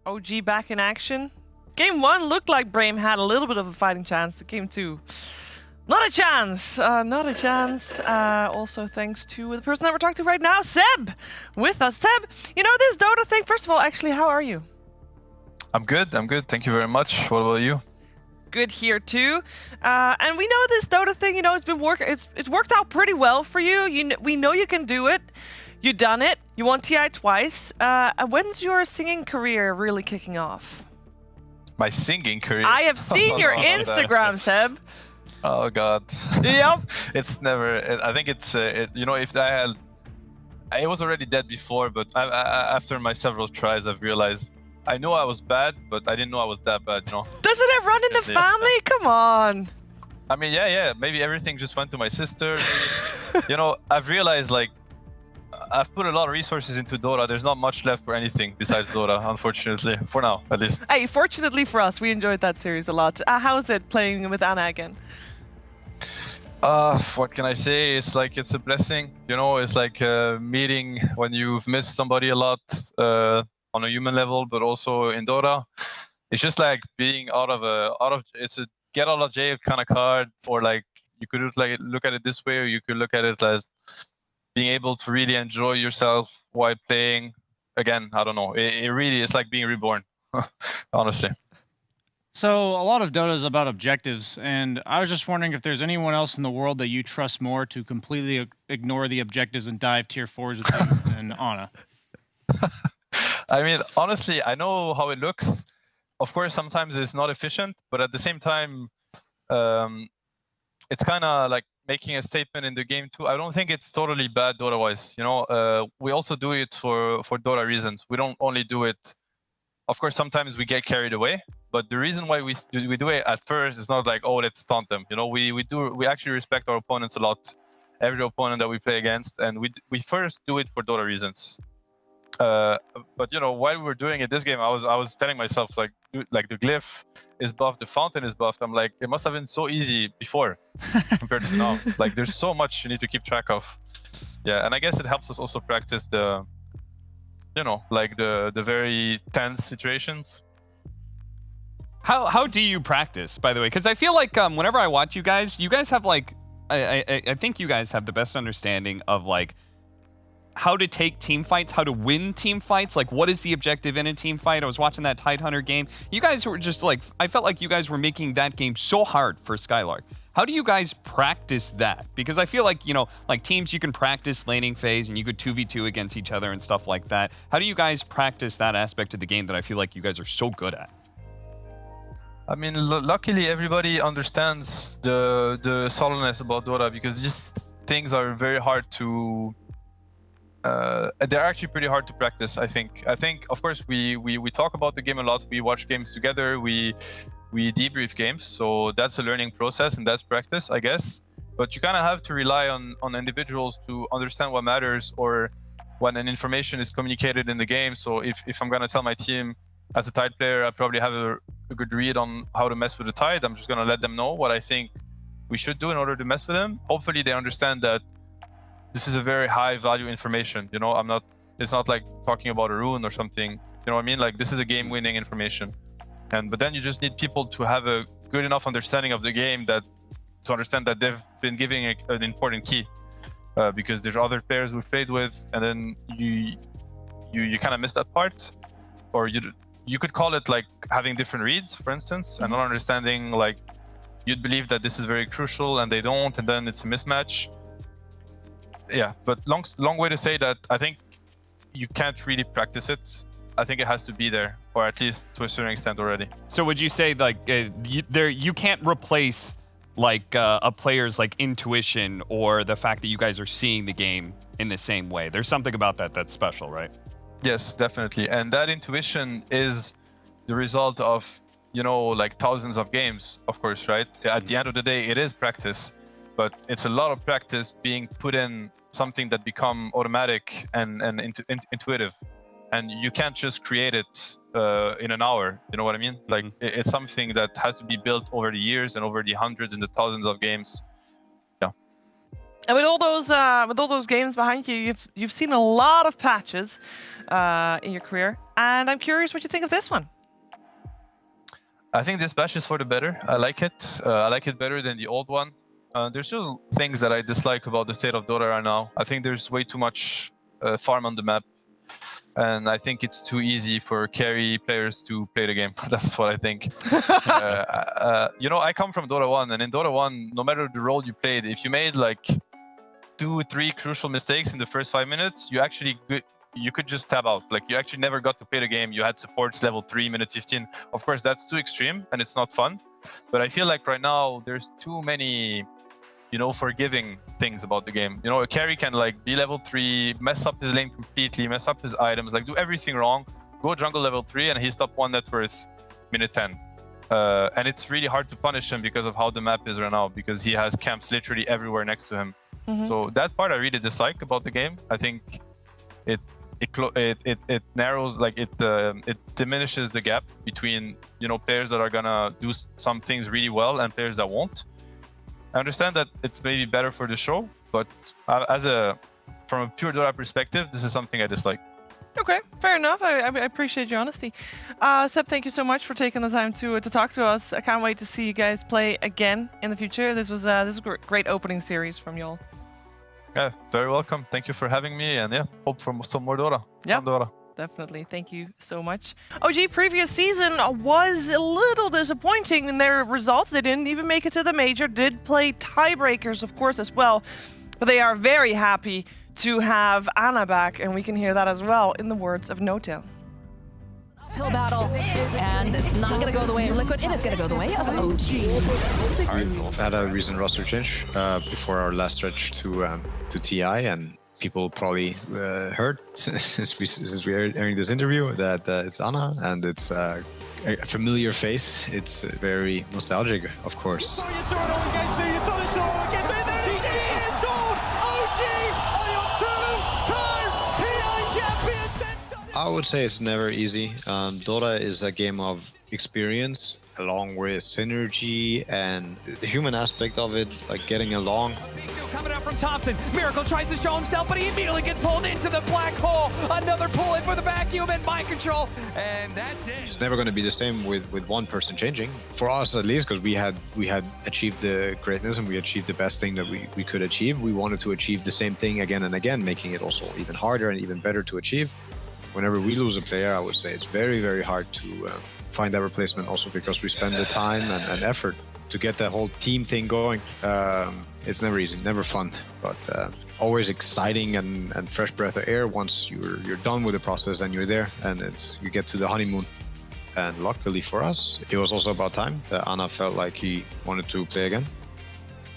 OG back in action. Game 1 looked like Brame had a little bit of a fighting chance. Game 2, not a chance. Not a chance. Also thanks to the person that we're talking to right now, Ceb, with us. Ceb, you know this Dota thing. First of all, actually, how are you? I'm good. Thank you very much. What about you? Good here too. And we know this Dota thing, you know, it's worked out pretty well for you. We know you can do it. You've done it. You won TI twice. When's your singing career really kicking off? My singing career? I have seen your Instagram, Ceb. Oh God. Yep. It's never. I think it's. You know, if I had, I was already dead before, but after my several tries, I've realized I knew I was bad, but I didn't know I was that bad. You know. Doesn't it run in the family? Come on. I mean, yeah. Maybe everything just went to my sister. You know, I've realized like I've put a lot of resources into Dota. There's not much left for anything besides Dota, unfortunately, for now, at least. Hey, fortunately for us, we enjoyed that series a lot. How is it playing with Anna again? What can I say? It's like it's a blessing. You know, it's like meeting when you've missed somebody a lot on a human level, but also in Dota. It's just like being it's a get out of jail kind of card, or like you could look at it this way, or you could look at it as being able to really enjoy yourself while playing. Again, I don't know. It really is like being reborn, honestly. So a lot of Dota is about objectives, and I was just wondering if there's anyone else in the world that you trust more to completely ignore the objectives and dive tier 4s with you than Anna. I mean, honestly, I know how it looks. Of course, sometimes it's not efficient, but at the same time, it's kind of like making a statement in the game too. I don't think it's totally bad Dota-wise. You know, we also do it for Dota reasons. We don't only do it. Of course, sometimes we get carried away, but the reason why we do it at first is not like, oh, let's taunt them. You know, we actually respect our opponents a lot, every opponent that we play against, and we first do it for Dota reasons. But you know, while we were doing it this game, I was telling myself like the glyph is buffed, the fountain is buffed. I'm like, it must have been so easy before compared to now. Like, there's so much you need to keep track of. Yeah, and I guess it helps us also practice the, you know, like the very tense situations. How do you practice, by the way? Because I feel like whenever I watch you guys have like I think you guys have the best understanding of like how to take team fights, how to win team fights, like what is the objective in a team fight. I was watching that Tidehunter game. You guys were just like, I felt like you guys were making that game so hard for Skylark. How do you guys practice that? Because I feel like, you know, like teams, you can practice laning phase and you could 2v2 against each other and stuff like that. How do you guys practice that aspect of the game that I feel like you guys are so good at? I mean, luckily everybody understands the subtleness about Dota, because these things are very hard to they're actually pretty hard to practice. I think of course we talk about the game a lot, we watch games together, we debrief games, so that's a learning process and that's practice, I guess. But you kind of have to rely on individuals to understand what matters, or when an information is communicated in the game. So if I'm gonna tell my team as a Tide player, I probably have a good read on how to mess with the Tide. I'm just gonna let them know what I think we should do in order to mess with them. Hopefully they understand that this is a very high value information. You know, it's not like talking about a rune or something. You know what I mean? Like, this is a game winning information. But then you just need people to have a good enough understanding of the game to understand that they've been giving an important key, because there's other players we've played with, and then you kind of miss that part, or you could call it like having different reads, for instance, and not understanding, like, you'd believe that this is very crucial and they don't, and then it's a mismatch. Yeah, but long way to say that I think you can't really practice it. I think it has to be there, or at least to a certain extent already. So would you say like you can't replace like a player's like intuition or the fact that you guys are seeing the game in the same way? There's something about that that's special, right? Yes, definitely. And that intuition is the result of, you know, like thousands of games, of course, right? At the end of the day, it is practice, but it's a lot of practice being put in something that become automatic and intuitive. And you can't just create it in an hour, you know what I mean? Like, it's something that has to be built over the years and over the hundreds and the thousands of games. Yeah. And with all those games behind you, you've seen a lot of patches in your career, and I'm curious what you think of this one. I think this patch is for the better. I like it. I like it better than the old one. There's still things that I dislike about the state of Dota right now. I think there's way too much farm on the map, and I think it's too easy for carry players to play the game. That's what I think. You know, I come from Dota 1, and in Dota 1, no matter the role you played, if you made like 2-3 crucial mistakes in the first 5 minutes, you could just tab out. Like, you actually never got to play the game. You had supports level 3, minute 15. Of course, that's too extreme and it's not fun. But I feel like right now there's too many, you know, forgiving things about the game. You know, a carry can like be level 3, mess up his lane completely, mess up his items, like do everything wrong, go jungle level 3, and he's top 1 net worth minute 10. And it's really hard to punish him because of how the map is right now, because he has camps literally everywhere next to him. So that part I really dislike about the game. I think it narrows, like it diminishes the gap between, you know, players that are gonna do some things really well and players that won't. I understand that it's maybe better for the show, but from a pure Dota perspective, this is something I dislike. Okay, fair enough. I appreciate your honesty. Ceb, thank you so much for taking the time to talk to us. I can't wait to see you guys play again in the future. This is a great opening series from y'all. Yeah, very welcome. Thank you for having me, and yeah, hope for some more Dota. Yeah, Dota. Definitely. Thank you so much. OG, previous season was a little disappointing in their results. They didn't even make it to the major. Did play tiebreakers, of course, as well. But they are very happy to have Ana back, and we can hear that as well in the words of N0tail. Uphill battle, and it's not going to go the way of Liquid. It is going to go the way of OG. We've had a recent roster change before our last stretch to TI, and people probably heard since we are airing this interview that it's Ana, and it's a familiar face. It's very nostalgic, of course. I would say it's never easy. Dota is a game of experience along with synergy and the human aspect of it, like getting along. Coming out from Thompson. Miracle tries to show himself, but he immediately gets pulled into the black hole. Another pull in for the vacuum and mind control. And that's it. It's never going to be the same with one person changing. For us, at least, because we had achieved the greatness and we achieved the best thing that we could achieve. We wanted to achieve the same thing again and again, making it also even harder and even better to achieve. Whenever we lose a player, I would say it's very, very hard to find that replacement, also because we spend the time and effort to get that whole team thing going. It's never easy, never fun, but always exciting and fresh breath of air once you're done with the process and you're there, and you get to the honeymoon. And luckily for us, it was also about time that Ana felt like he wanted to play again.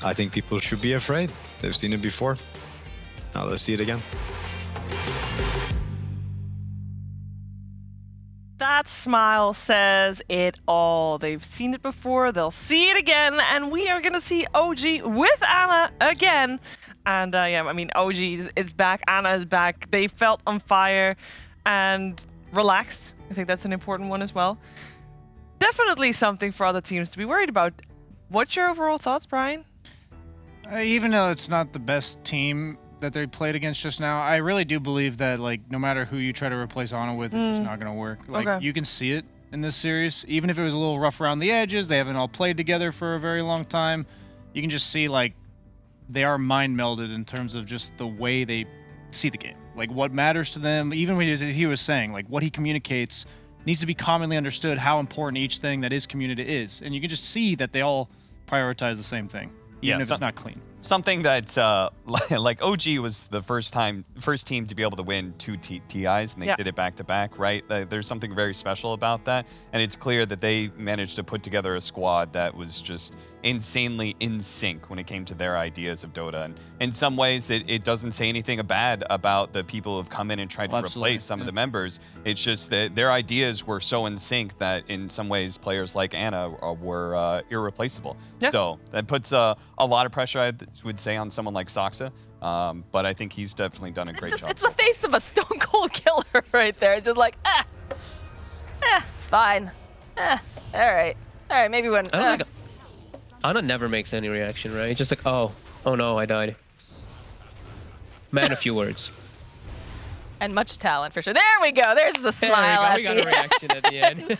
I think people should be afraid. They've seen it before. Now let's see it again. That smile says it all. They've seen it before, they'll see it again, and we are going to see OG with Ana again. And yeah, I mean, OG is back, Ana is back. They felt on fire and relaxed. I think that's an important one as well. Definitely something for other teams to be worried about. What's your overall thoughts, Brian? Even though it's not the best team that they played against just now, I really do believe that, like, no matter who you try to replace Ana with, it's just not going to work. Like, you can see it in this series. Even if it was a little rough around the edges, they haven't all played together for a very long time. You can just see, like, they are mind melded in terms of just the way they see the game. Like, what matters to them, even when he was saying, like, what he communicates needs to be commonly understood how important each thing that is communicated is. And you can just see that they all prioritize the same thing, even if it's not clean. Something that, like OG was the first team to be able to win 2 TIs, and they did it back to back, right? There's something very special about that, and it's clear that they managed to put together a squad that was just insanely in sync when it came to their ideas of Dota. And in some ways, it doesn't say anything bad about the people who have come in and tried to replace some of the members. It's just that their ideas were so in sync that in some ways, players like Ana were irreplaceable. Yeah. So that puts a lot of pressure, I would say, on someone like Soxa. But I think he's definitely done a great job. It's the face of a stone cold killer right there. It's just like, it's fine. All right, maybe when. Ana never makes any reaction, right? Just like, oh no, I died. Man of few words. And much talent for sure. There we go. There's the There smile we go. at We got the a reaction at the end.